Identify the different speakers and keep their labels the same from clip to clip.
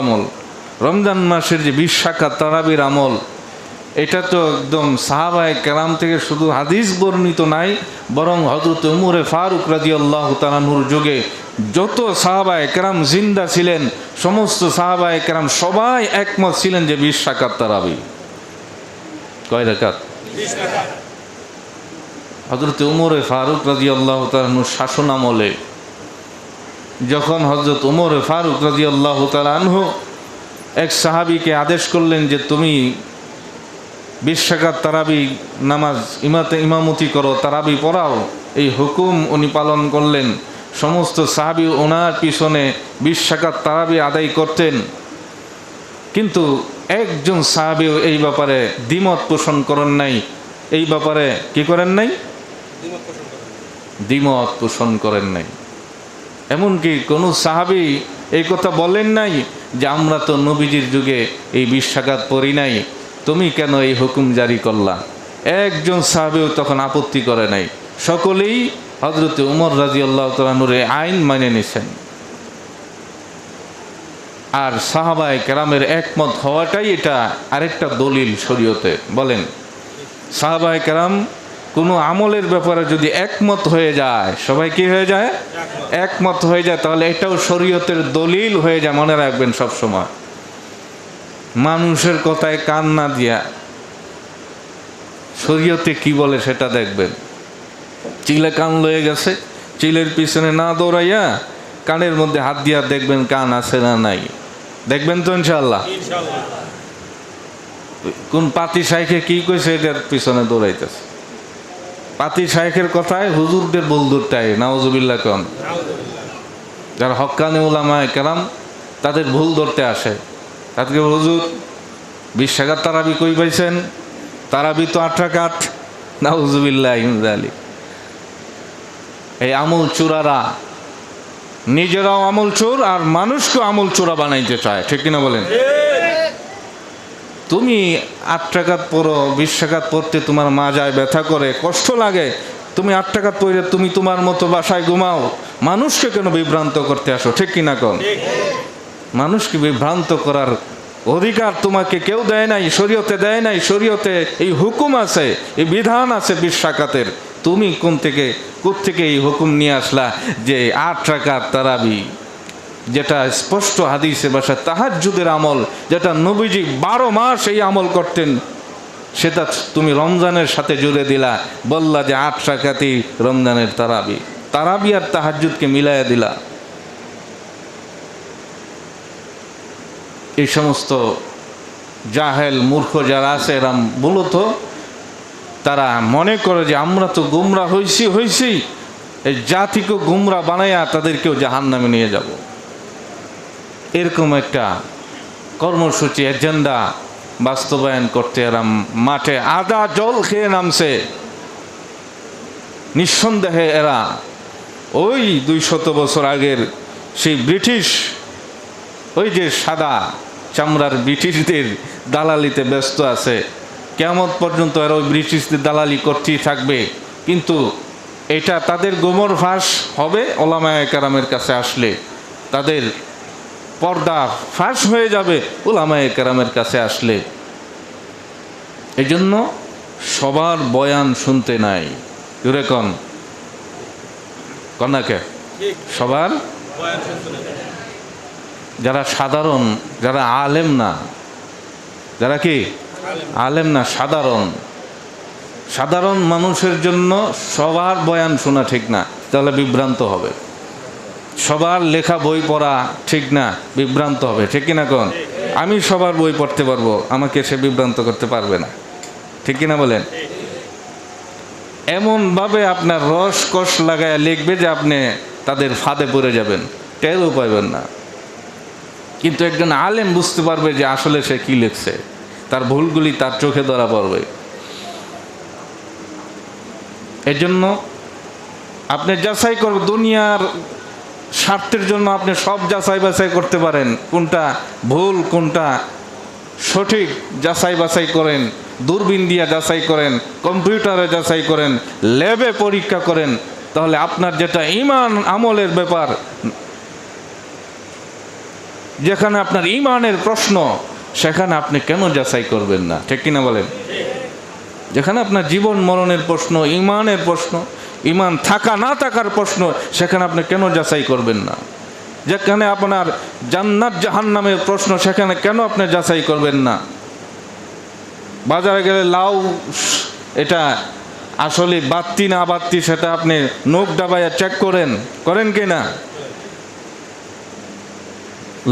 Speaker 1: আমল, রমজান মাসের যে 20 রাকাত তারাবির আমল, এটা তো একদম সাহাবায়ে কেরাম থেকে শুধু হাদিস বর্ণিত নাই, বরং হযরত উমর ফারুক রাদিয়াল্লাহু তাআলা আনহুর যুগে যত সাহাবায়ে কেরাম জিন্দা ছিলেন, সমস্ত সাহাবায়ে কেরাম সবাই একমত ছিলেন যে 20 রাকাত তারাবি। কয় রাকাত?
Speaker 2: 20 রাকাত।
Speaker 1: হযরত উমর ফারুক রাদিয়াল্লাহু তাআলা আনহুর শাসন আমলে যখন হযরত উমর ফারুক রাদিয়াল্লাহু তাআলা আনহু এক সাহাবীকে আদেশ করলেন যে তুমি 20 রাকাত তারাবি নামাজ ইমামতি করো, তারাবি পড়াও, এই হুকুম উনি পালন করলেন। সমস্ত সাহাবী ওনার পিছনে 20 রাকাত তারাবি আদায় করতেন, কিন্তু একজন সাহাবীও এই ব্যাপারে দ্বিমত পোষণ করেন নাই। এই ব্যাপারে কি করেন নাই? দ্বিমত পোষণ করেন নাই। এমনকি কোনো সাহাবী এই কথা বলেন নাই যে আমরা তো নবীজির যুগে এই 20 রাকাত পড়ি নাই, তুমি কেন এই হুকুম জারি করলা? একজন সাহাবীও তখন আপত্তি করে নাই। সকলেই হযরত উমর রাদিয়াল্লাহু তাআলা আনহুর এই আইন মেনে নিছেন। আর সাহাবায়ে কেরামের একমত হওয়াটাই এটা আরেকটা দলিল শরীয়তে। বলেন, সাহাবায়ে কেরাম কোনো আমলের ব্যাপারে যদি একমত হয়ে যায়, সবাই কি হয়ে যায়? একমত হয়ে যায়, তাহলে এটাও শরীয়তের দলিল হয়ে যায়। মনে রাখবেন সব সময়, মানুষের কথায় কান না দিয়া শরীয়তে কি বলে সেটা দেখবেন। চিলে কান লয়ে গেছে, চিলের পিছনে না দৌড়াইয়া কানের মধ্যে হাত দিয়া দেখবেন কান আছে না নাই। দেখবেন তো ইনশাআল্লাহ। কোন পাতি শাইখে কি কইছে এটার পিছনে দৌড়াইতেছে। পাতি শাইখের কথায় হুজুরদের বলদুরটাই নাউজুবিল্লাহ কোন। যারা হক্কানি উলামায়ে কেরাম তাদের ভুল ধরতে আসে, তাদেরকে হুজুর 20 রাকাত তারাবি কই পাইছেন? তারাবি তো 8 রাকাত। নাউজুবিল্লাহ মিন যালিক। এই আমল চোরারা নিজেরাও আমল চোর আর মানুষকে আমল চোরা বানাইতে চায়, ঠিক কিনা বলেন? তুমি 8 রাকাত পড়ো, 20 রাকাত পড়তে তোমার মাজায় ব্যথা করে, কষ্ট লাগে, তুমি 8 রাকাত পড়ে তুমি তোমার মতো বাসায় ঘুমাও, মানুষকে কেন বিভ্রান্ত করতে আসো? ঠিক কিনা কোন? মানুষকে বিভ্রান্ত করার অধিকার তোমাকে কেউ দেয় নাই, শরীয়তে দেয় নাই। শরীয়তে এই হুকুম আছে, এই বিধান আছে 20 রাকাতের। তুমি কোত্থেকে এই হুকুম নিয়ে আসলা যে 8 রাকাত তারাবি, যেটা স্পষ্ট হাদিসে ভাষা তাহাজ্জুদের আমল, যেটা নবীজি 12 মাস এই আমল করতেন, সেটা তুমি রমজানের সাথে জুড়ে দিলা, বললা যে 8 রাকাতই রমজানের তারাবি। তারাবি আর তাহাজ্জুদকে মিলাইয়া দিলা। এই সমস্ত জাহেল মূর্খ যারা আছে, এরা মূলত তারা মনে করে যে আমরা তো গুমরা হইছি, এই জাতিকে গুমরা বানাইয়া তাদেরকেও জাহান্নামে নিয়ে যাব। এরকম একটা কর্মসূচি, এজেন্ডা বাস্তবায়ন করতে এরা মাঠে আদা জল খেয়ে নামছে। নিঃসন্দেহে এরা ওই 200 বছর আগের সেই ব্রিটিশ, ওই যে সাদা চামড়ার ব্রিটিশদের দালালিতে ব্যস্ত আছে। কিয়ামত পর্যন্ত এরা ওই ব্রিটিশদের দালালি করতেই থাকবে। কিন্তু এটা তাদের গোমর ফাঁস হবে উলামায়ে কেরামের কাছে আসলে, তাদের পর্দা ফাঁস হয়ে যাবে উলামায়ে কেরামের কাছে আসলে। এই জন্য সবার বয়ান শুনতে নাই। জোরে কন, কন্যাকে সবার
Speaker 2: বয়ান শুনতে নাই।
Speaker 1: যারা সাধারণ, যারা আলেম না, যারা কি আলেম না, সাধারণ মানুষের জন্য সবার বয়ান শোনা ঠিক না, তাহলে বিভ্রান্ত হবে। সবার লেখা বই পড়া ঠিক না, বিভ্রান্ত হবে, ঠিক কিনা কোন? আমি সবার বই পড়তে পারবো, আমাকে সে বিভ্রান্ত করতে পারবে না, ঠিক কিনা বলেন? এমনভাবে আপনার রস কষ লাগায় লিখবে যে আপনি তাদের ফাঁদে পড়ে যাবেন, টেরও পাইবেন না। কিন্তু একজন আলেম বুঝতে পারবে যে আসলে সে কি লিখছে, তার ভুলগুলি তার চোখে ধরা পড়বে। এজন্য আপনি যাচাই করবেন, দুনিয়ার স্বার্থের জন্য আপনি সব যাচাই বাছাই করতে পারেন, কোনটা ভুল কোনটা সঠিক যাচাই বাছাই করেন, দূরবীন দিয়ে যাচাই করেন, কম্পিউটারে যাচাই করেন, ল্যাবে পরীক্ষা করেন। তাহলে আপনার যেটা ঈমান আমলের ব্যাপার, যেখানে আপনার ঈমানের প্রশ্ন সেখানে আপনি কেন যাচাই করবেন না? ঠিক কিনা বলেন? যেখানে আপনার জীবন মরণের প্রশ্ন, ঈমানের প্রশ্ন, ঈমান থাকা না থাকার প্রশ্ন, সেখানে আপনি কেন যাচাই করবেন না? যেখানে আপনার জান্নাত জাহান্নামের প্রশ্ন, সেখানে কেন আপনি যাচাই করবেন না? বাজারে গেলে লাউ এটা আসলে বাত্তি না বাত্তি সেটা আপনি নখ ডাবাইয়া চেক করেন কি না?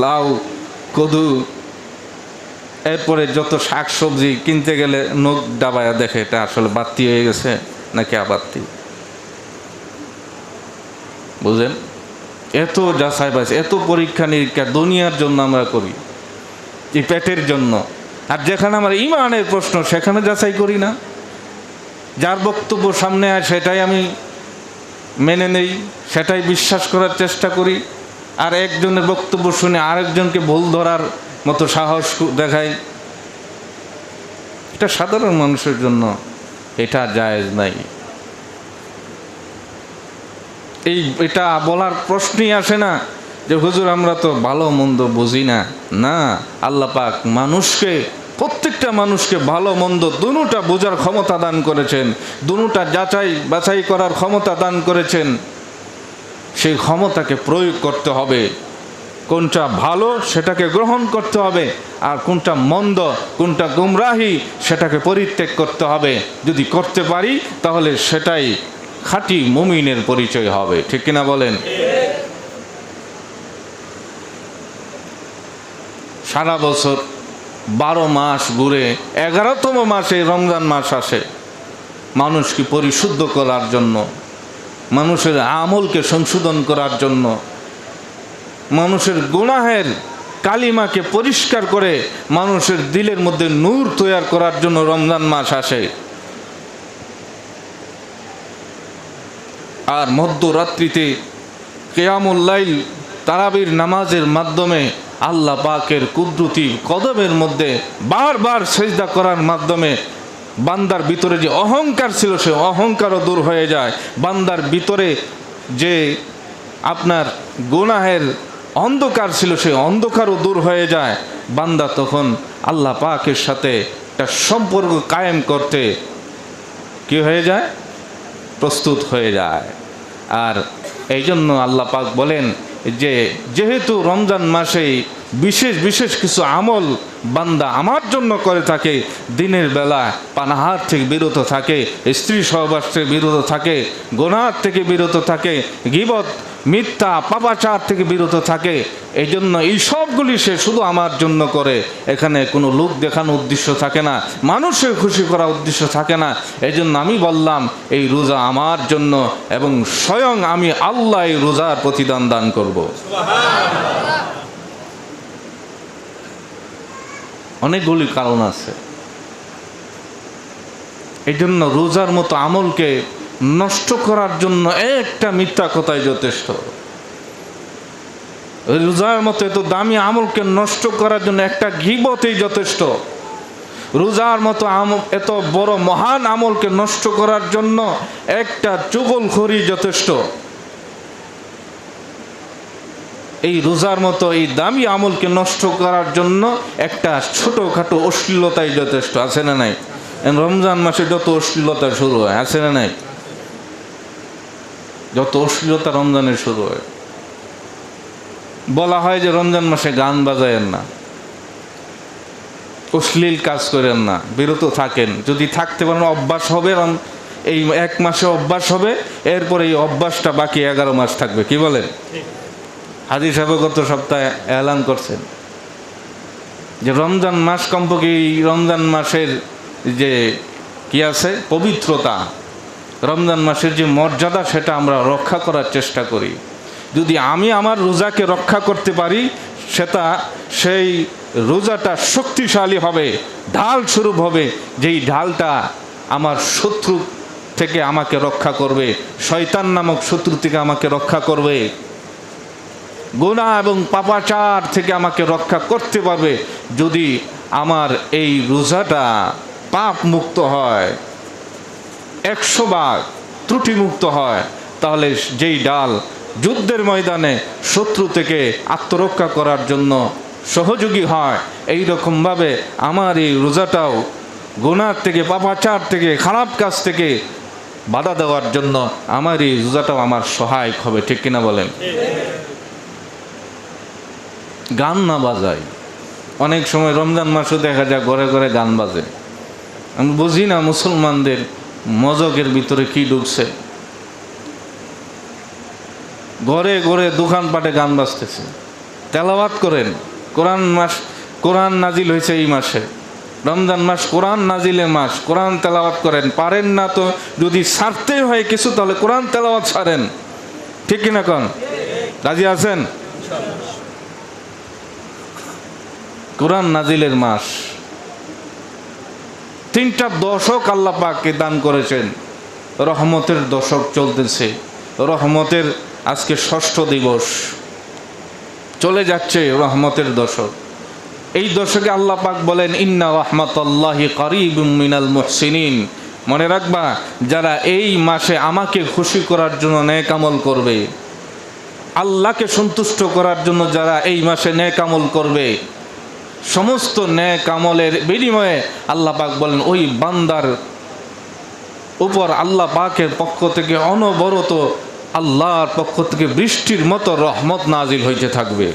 Speaker 1: লাউ, কদু, এরপরে যত শাক সবজি কিনতে গেলে নখ ডাবাইয়া দেখে এটা আসলে বাত্তি হয়ে গেছে নাকি আবাত্তি। বুঝলেন? এত যাচাই বাছাই, এত পরীক্ষা নিরীক্ষা দুনিয়ার জন্য আমরা করি, এই পেটের জন্য। আর যেখানে আমার ঈমানের প্রশ্ন সেখানে যাচাই করি না। যার বক্তব্য সামনে হয় সেটাই আমি মেনে নেই, সেটাই বিশ্বাস করার চেষ্টা করি। আর একজনের বক্তব্য শুনে আরেকজনকে ভুল ধরার মতো সাহস দেখাই। এটা সাধারণ মানুষের জন্য এটা জায়েজ নাই। এটা বলার প্রশ্নই আসে না যে হুজুর আমরা তো ভালো মন্দ বুঝি না। না, আল্লাহ পাক মানুষকে, প্রত্যেকটা মানুষকে ভালো মন্দ দুটোটা বোঝার ক্ষমতা দান করেছেন, দুটোটা যাচাই বাছাই করার ক্ষমতা দান করেছেন। সেই ক্ষমতাকে প্রয়োগ করতে হবে। কোনটা ভালো সেটাকে গ্রহণ করতে হবে, আর কোনটা মন্দ, কোনটা গুমরাহি সেটাকে পরিত্যাগ করতে হবে। যদি করতে পারি তাহলে সেটাই খাঁটি মুমিনের পরিচয় হবে। ঠিক কিনা বলেন? সারা বছর 12 মাস ঘুরে 11তম মাসে রমজান মাস আসে মানুষকে পরিশুদ্ধ করার জন্য, মানুষের আমলকে সংশোধন করার জন্য, মানুষের গুনাহের কালিমাকে পরিষ্কার করে মানুষের দিলের মধ্যে নূর তৈয়ার করার জন্য রমজান মাস আসে। আর মধ্যরাত্রিতে কিয়ামুল লাইল তারাবির নামাজের মাধ্যমে আল্লাহ পাকের কুদরতি কদমের মধ্যে বারবার সেজদা করার মাধ্যমে বান্দার ভিতরে যে অহংকার ছিল সে অহংকারও দূর হয়ে যায়। বান্দার ভিতরে যে আপনার গুনাহের অন্ধকার ছিল সেই অন্ধকারও দূর হয়ে যায়। বান্দা তখন আল্লাহ পাকের সাথে একটা সম্পর্ক কায়েম করতে কি হয়ে যায়? প্রস্তুত হয়ে যায়। আর এই জন্য আল্লাহ পাক বলেন যে যেহেতু রমজান মাসে বিশেষ বিশেষ কিছু আমল বান্দা আমার জন্য করে থাকে, দিনের বেলা পানাহার থেকে বিরত থাকে, স্ত্রী সহবাস থেকে বিরত থাকে, গুনাহ থেকে বিরত থাকে, গীবত, মিথ্যা, পাপাচার থেকে বিরত থাকে, এই জন্য এই সবগুলি সে শুধু আমার জন্য করে। এখানে কোনো লোক দেখানো উদ্দেশ্য থাকে না, মানুষের খুশি করা উদ্দেশ্য থাকে না। এই জন্য আমি বললাম এই রোজা আমার জন্য, এবং স্বয়ং আমি আল্লাহ এই রোজার প্রতিদান দান করব। অনেকগুলি কারণ আছে। এই জন্য রোজার মতো আমলকে নষ্ট করার জন্য একটা মিথ্যা কথাই যথেষ্ট। রোজার মতো এত দামি আমলকে নষ্ট করার জন্য একটা গীবতই যথেষ্ট। রোজার মতো এত বড় মহান আমলকে নষ্ট করার জন্য একটা চুগলখড়ি যথেষ্ট। এই রোজার মতো এই দামি আমলকে নষ্ট করার জন্য একটা ছোটখাটো অশ্লীলতাই যথেষ্ট। আছে না নাই? রমজান মাসে যত অশ্লীলতা শুরু হয়, আছে না নাই? যত অশ্লীলতা রমজানে শুরু হয়। বলা হয় যে রমজান মাসে গান বাজায়েন না, অশ্লীল কাজ করেন না, বিরত থাকেন। যদি থাকতে পারেন অভ্যাস হবে, এই 1 মাসে অভ্যাস হবে, এরপরে এই অভ্যাসটা বাকি 11 মাস থাকবে। কি বলেন? হাজী সাহেব গত সপ্তাহে এলান করছেন যে রমজান মাস কমপক্ষে এই রমজান মাসের যে কি আছে পবিত্রতা, রমজান মাসের যে মর্যাদা সেটা আমরা রক্ষা করার চেষ্টা করি। যদি আমি আমার রোজাকে রক্ষা করতে পারি, সেই রোজাটা শক্তিশালী হবে, ঢাল স্বরূপ হবে, যেই ঢালটা আমার শত্রু থেকে আমাকে রক্ষা করবে, শয়তান নামক শত্রু থেকে আমাকে রক্ষা করবে, গুনাহ এবং পাপাচার থেকে আমাকে রক্ষা করতে পারবে। যদি আমার এই রোজাটা পাপ মুক্ত হয়, 100 ভাগ ত্রুটি মুক্ত হয়, তাহলে যেই ডাল যুদ্ধের ময়দানে শত্রু থেকে আত্মরক্ষা করার জন্য সহযোগী হয়, এই রকমভাবে আমার এই রোজাটাও গুনাহ থেকে, পাপাচার থেকে, খারাপ কাজ থেকে বাধা দেওয়ার জন্য আমার এই রোজাটাও আমার সহায়ক হবে। ঠিক কিনা বলেন? গান না বাজাই, অনেক সময় রমজান মাসে দেখা যায় ঘরে ঘরে গান বাজে। আমি বুঝি না মুসলমানদের মজকের ভিতরে কি ঢুকছে। ঘরে ঘরে দোকানপাটে গান বাজতেছে। তেলাওয়াত করেন, কোরআন মাস, কোরআন নাজিল হয়েছে এই মাসে, রমজান মাস কোরআন নাজিলের মাস, কোরআন তেলাওয়াত করেন। পারেন না তো যদি ছাড়তে হয় কিছু, তাহলে কোরআন তেলাওয়াত ছাড়েন। ঠিক কিনা কোন? রাজি আছেন? কোরআন নাজিলের মাস, 3টা দশক আল্লাহ পাককে দান করেছেন। রহমতের দশক চলতেছে, রহমতের আজকে 6ষ্ঠ দিবস চলে যাচ্ছে, রহমতের দশক। এই দশকে আল্লাহ পাক বলেন, ইন্না রাহমাতাল্লাহি কারীবুম মিনাল মুহসিনিন। মনে রাখবা, যারা এই মাসে আমাকে খুশি করার জন্য নেক আমল করবে, আল্লাহকে সন্তুষ্ট করার জন্য যারা এই মাসে নেক আমল করবে, সমস্ত নেক আমলের বিনিময়ে আল্লাহ পাক বলেন ওই বান্দার উপর আল্লাহ পাকের পক্ষ থেকে অনবরত আল্লাহর পক্ষ থেকে বৃষ্টির মতো রহমত নাজিল হইতে থাকবে।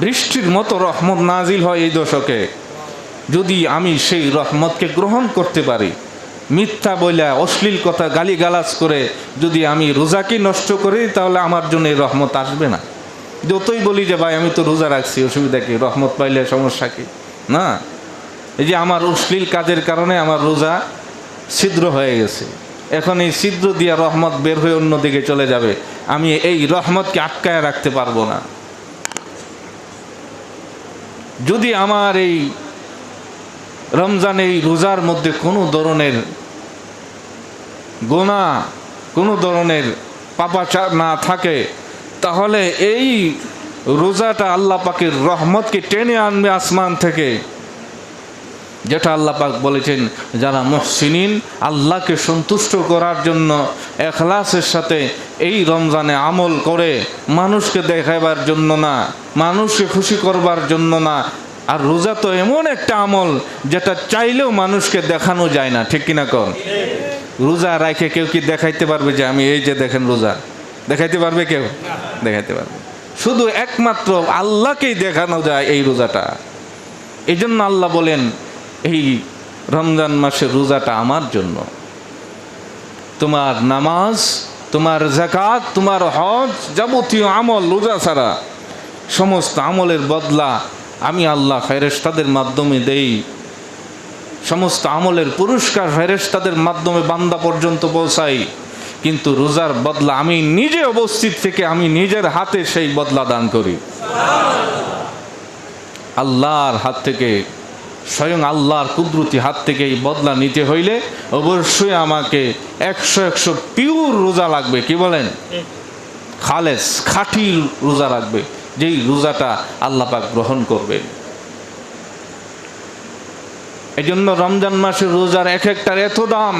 Speaker 1: বৃষ্টির মতো রহমত নাজিল হয় এই দশকে। যদি আমি সেই রহমতকে গ্রহণ করতে পারি, মিথ্যা বইলা, অশ্লীল কথা, গালিগালাজ করে যদি আমি রোজাকে নষ্ট করি, তাহলে আমার জন্য এই রহমত আসবে না। যতই বলি যে ভাই আমি তো রোজা রাখছি, অসুবিধা কি, রহমত পাইলে সমস্যা কি? না, এই যে আমার অশ্লীল কাজের কারণে আমার রোজা ছিদ্র হয়ে গেছে, এখন এই ছিদ্র দিয়ে রহমত বের হয়ে অন্যদিকে চলে যাবে, আমি এই রহমতকে আটকায় রাখতে পারবো না। যদি আমার এই রমজান, এই রোজার মধ্যে কোনো ধরনের গুনাহ, কোনো ধরনের পাপাচার না থাকে, তাহলে এই রোজাটা আল্লাহ পাকের রহমতকে টেনে আনবে আসমান থেকে। যেটা আল্লাহ পাক বলেছেন, যারা মুহসিনিন, আল্লাহকে সন্তুষ্ট করার জন্য ইখলাসের সাথে এই রমজানে আমল করে, মানুষকে দেখাবার জন্য না, মানুষকে খুশি করবার জন্য না। আর রোজা তো এমন একটা আমল যেটা চাইলেও মানুষকে দেখানো যায় না। ঠিক কিনা কন? রোজা রাখে কেউ কি দেখাইতে পারবে যে আমি এই যে দেখেন রোজা? দেখাইতে পারবে কেউ? দেখাইতে পারবে? শুধু একমাত্র আল্লাহকেই দেখানো যায় এই রোজাটা। এই জন্য আল্লাহ বলেন, এই রমজান মাসের রোজাটা আমার জন্য। তোমার নামাজ, তোমার যাকাত, তোমার হজ, যাবতীয় আমল রোজা ছাড়া সমস্ত আমলের বদলা আমি আল্লাহ ফেরেশতাদের মাধ্যমে দেই। সমস্ত আমলের পুরস্কার ফেরেশতাদের মাধ্যমে বান্দা পর্যন্ত পৌঁছাই, কিন্তু রোজার বদলা আমি নিজে উপস্থিত থেকে আমি নিজের হাতে সেই বদলা দান করি। আল্লাহর হাত থেকে, স্বয়ং আল্লাহর কুদরতি হাত থেকে এই বদলা নিতে হইলে অবশ্যই আমাকে 100 পিওর রোজা লাগবে। কি বলেন? খালেস, খাঁটি রোজা লাগবে, যেই রোজাটা আল্লাহ পাক গ্রহণ করবেন। এই জন্য রমজান মাসের রোজার এক একটার এত দাম।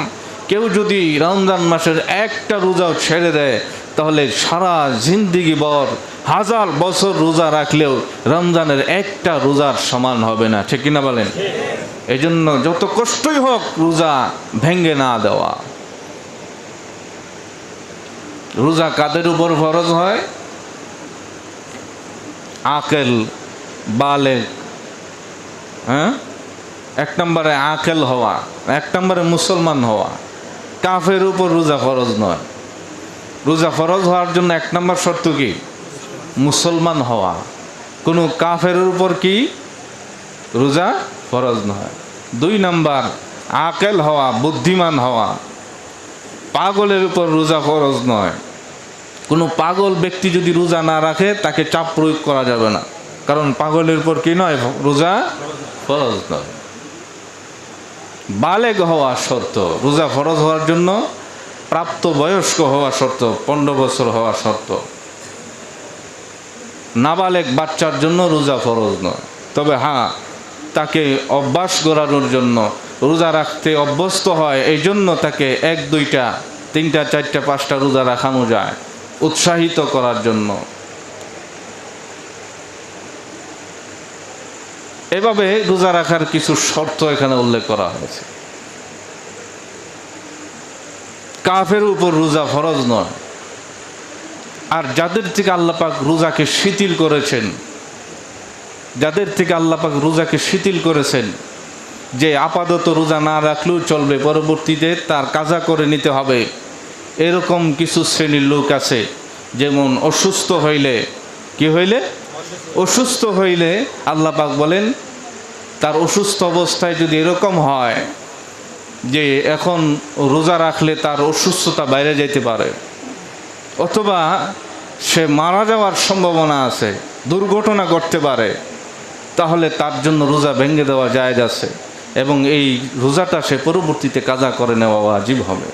Speaker 1: কেউ যদি রমজান মাসের একটা রোজাও ছেড়ে দেয়, তাহলে সারা জিন্দিগি ভর 1000 বছর রোজা রাখলেও রমজানের একটা রোজার সমান হবে না। ঠিক কিনা বলেন? এই জন্য যত কষ্টই হোক রোজা ভেঙ্গে না দেওয়া। রোজা কাদের উপর ফরজ হয়? আকেল, বালেগ। হ্যাঁ, 1 নম্বরে আকেল হওয়া, 1 নম্বরে মুসলমান হওয়া। কাফের উপর রোজা ফরজ নয়। রোজা ফরজ হওয়ার জন্য 1 নম্বর শর্ত কি? মুসলমান হওয়া। কোনো কাফের উপর কি রোজা ফরজ নয়। 2 নম্বর আকেল হওয়া, বুদ্ধিমান হওয়া। পাগলের উপর রোজা ফরজ নয়। কোনো পাগল ব্যক্তি যদি রোজা না রাখে, তাকে চাপ প্রয়োগ করা যাবে না, কারণ পাগলের উপর কি নয়? রোজা ফরজ নয়। বালেগ হওয়া শর্ত, রোজা ফরজ হওয়ার জন্য প্রাপ্ত বয়স্ক হওয়া শর্ত, 15 বছর হওয়া শর্ত। নাবালেগ বাচ্চার জন্য রোজা ফরজ নয়। তবে হ্যাঁ, তাকে অভ্যাস গড়ানোর জন্য, রোজা রাখতে অভ্যস্ত হয়, এই জন্য তাকে 1, 2, 3, 4, 5টা রোজা রাখানো যায়। উৎসাহিত করার জন্য। এভাবে রোজা রাখার কিছু শর্ত এখানে উল্লেখ করা হয়েছে। কাফের উপর রোজা ফরজ নয়। আর যাদের থেকে আল্লাহ পাক রোজাকে শিথিল করেছেন, যে আপাতত রোজা না রাখলেও চলবে, পরবর্তীতে তার কাজা করে নিতে হবে, এরকম কিছু শ্রেণীর লোক আছে। যেমন অসুস্থ হইলে আল্লাহ পাক বলেন তার অসুস্থ অবস্থায় যদি এরকম হয় যে এখন রোজা রাখলে তার অসুস্থতা বাইরে যেতে পারে, অথবা সে মারা যাওয়ার সম্ভাবনা আছে, দুর্ঘটনা ঘটতে পারে, তাহলে তার জন্য রোজা ভেঙে দেওয়া জায়েজ আছে এবং এই রোজাটা সে পরবর্তীতে কাজা করে নেওয়া ওয়াজিব হবে।